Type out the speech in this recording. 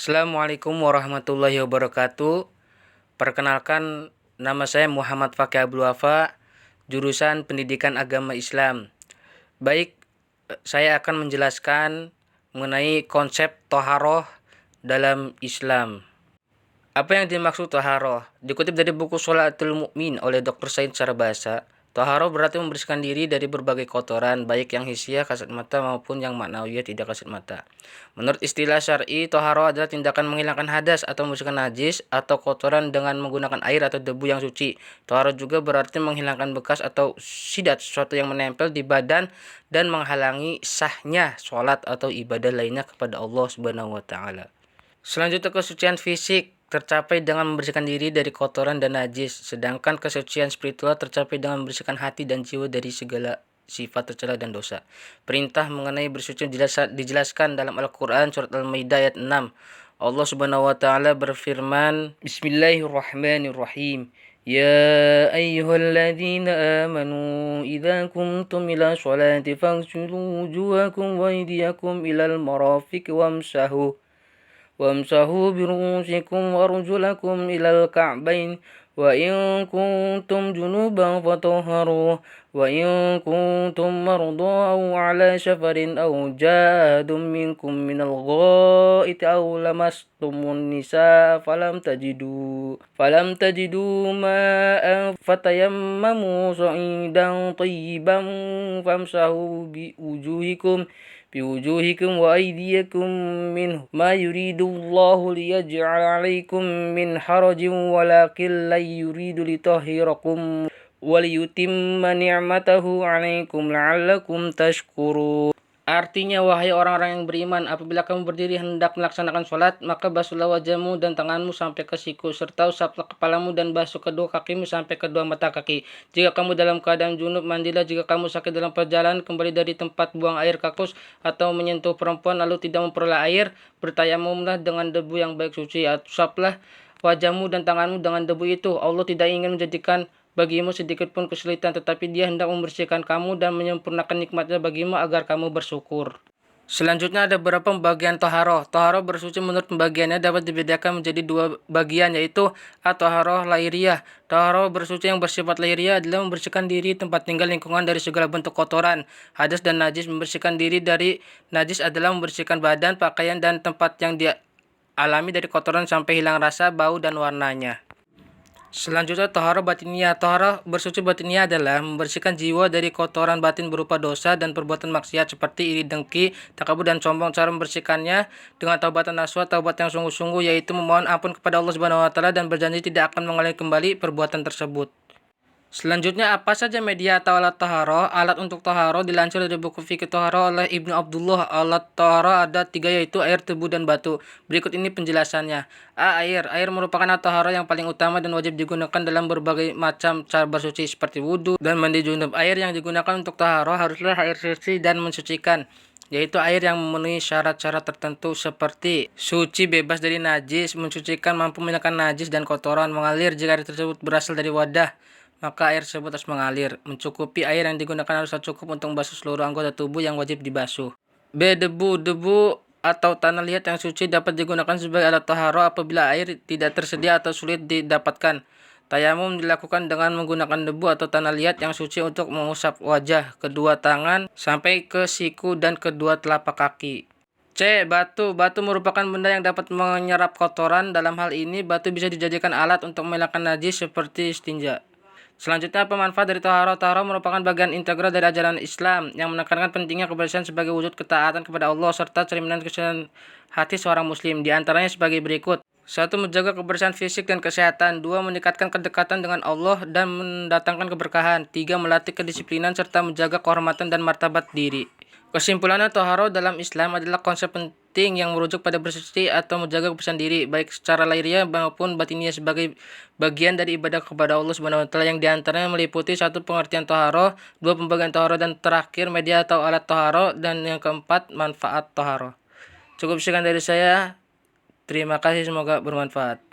Assalamualaikum warahmatullahi wabarakatuh. Perkenalkan, nama saya Muhammad Fakih Abdul Wafa, jurusan Pendidikan Agama Islam. Baik, saya akan menjelaskan mengenai konsep toharoh dalam Islam. Apa yang dimaksud toharoh? Dikutip dari buku Sholatul Mu'min oleh Dr. Said secara bahasa, toharoh berarti membersihkan diri dari berbagai kotoran, baik yang hisiah kasat mata maupun yang maknawiyah tidak kasat mata. Menurut istilah syar'i, toharoh adalah tindakan menghilangkan hadas atau membersihkan najis atau kotoran dengan menggunakan air atau debu yang suci. Toharoh juga berarti menghilangkan bekas atau sidat, sesuatu yang menempel di badan dan menghalangi sahnya sholat atau ibadah lainnya kepada Allah Subhanahu wa Ta'ala. Selanjutnya, kesucian fisik tercapai dengan membersihkan diri dari kotoran dan najis, sedangkan kesucian spiritual tercapai dengan membersihkan hati dan jiwa dari segala sifat tercela dan dosa. Perintah mengenai bersuci dijelaskan dalam Al-Quran surat Al-Maidah ayat 6. Allah Subhanahu wa Ta'ala berfirman, Bismillahirrahmanirrahim. Ya ayyuhalladzina amanu idza kumtum ila sholati faghsilu wujuhakum wa aydiyakum ilal marafiq وامسحوا برؤوسكم وأرجلكم إلى الكعبين وإن كنتم جنوبا فطهروا وإن كنتم مرضى أو على سفر أو جاء أحد منكم من الغائط أو لمستم النساء فلم تجدوا ماء فتيمموا صعيدا طيبا فامسحوا بوجوهكم وأيديكم منه ما يريد الله ليجعل عليكم من حرج ولكن لا يريد ليطهركم وليتم نعمته عليكم لعلكم تشكرون. Artinya, wahai orang-orang yang beriman, apabila kamu berdiri hendak melaksanakan sholat, maka basuhlah wajahmu dan tanganmu sampai ke siku, serta usaplah kepalamu dan basuh kedua kakimu sampai kedua mata kaki. Jika kamu dalam keadaan junub, mandilah. Jika kamu sakit dalam perjalanan, kembali dari tempat buang air kakus atau menyentuh perempuan lalu tidak memperoleh air, bertayamumlah dengan debu yang baik suci. Usaplah wajahmu dan tanganmu dengan debu itu. Allah tidak ingin menjadikan bagimu sedikit pun kesulitan, tetapi Dia hendak membersihkan kamu dan menyempurnakan nikmatnya bagimu agar kamu bersyukur. Selanjutnya ada beberapa pembagian toharoh. Toharoh bersuci menurut pembagiannya dapat dibedakan menjadi dua bagian, yaitu toharoh lahiriah. Toharoh bersuci yang bersifat lahiriah adalah membersihkan diri, tempat tinggal, lingkungan dari segala bentuk kotoran, hadas dan najis. Membersihkan diri dari najis adalah membersihkan badan, pakaian, dan tempat yang dialami dari kotoran sampai hilang rasa, bau, dan warnanya. Selanjutnya, toharoh batiniah. Toharoh bersuci batiniah adalah membersihkan jiwa dari kotoran batin berupa dosa dan perbuatan maksiat seperti iri, dengki, takabur, dan sombong. Cara membersihkannya dengan taubatan nasuha, taubat yang sungguh-sungguh, yaitu memohon ampun kepada Allah Subhanahu wa Ta'ala dan berjanji tidak akan mengulangi kembali perbuatan tersebut. Selanjutnya, apa saja media atau alat toharoh? Alat untuk toharoh dilansir dari buku Fikih Toharoh oleh Ibnu Abdullah. Alat toharoh ada 3, yaitu air, debu, dan batu. Berikut ini penjelasannya. Air. Air merupakan alat toharoh yang paling utama dan wajib digunakan dalam berbagai macam cara bersuci seperti wudhu dan mandi junub. Air yang digunakan untuk toharoh haruslah air suci dan mensucikan, yaitu air yang memenuhi syarat-syarat tertentu seperti suci, bebas dari najis, mensucikan, mampu menghilangkan najis dan kotoran, mengalir. Jika air tersebut berasal dari wadah, maka air tersebut harus mengalir. Mencukupi. Air yang digunakan haruslah cukup untuk membasuh seluruh anggota tubuh yang wajib dibasuh. B. Debu. Debu atau tanah liat yang suci dapat digunakan sebagai alat toharoh apabila air tidak tersedia atau sulit didapatkan. Tayamum dilakukan dengan menggunakan debu atau tanah liat yang suci untuk mengusap wajah, kedua tangan, sampai ke siku dan kedua telapak kaki. C. Batu. Batu merupakan benda yang dapat menyerap kotoran. Dalam hal ini, batu bisa dijadikan alat untuk menghilangkan najis seperti istinja. Selanjutnya, apa manfaat dari toharoh? Toharoh merupakan bagian integral dari ajaran Islam yang menekankan pentingnya kebersihan sebagai wujud ketaatan kepada Allah serta cerminan kesucian hati seorang muslim. Di antaranya sebagai berikut. 1. Menjaga kebersihan fisik dan kesehatan. 2. Meningkatkan kedekatan dengan Allah dan mendatangkan keberkahan. 3. Melatih kedisiplinan serta menjaga kehormatan dan martabat diri. Kesimpulannya, toharoh dalam Islam adalah konsep penting yang merujuk pada bersuci atau menjaga kebersihan diri, baik secara lahiriah maupun batiniah, sebagai bagian dari ibadah kepada Allah Subhanahu wa Ta'ala, yang diantaranya meliputi 1. Pengertian toharoh, 2. Pembagian toharoh, dan terakhir media atau alat toharoh, dan yang keempat manfaat toharoh. Cukup sekian dari saya. Terima kasih, semoga bermanfaat.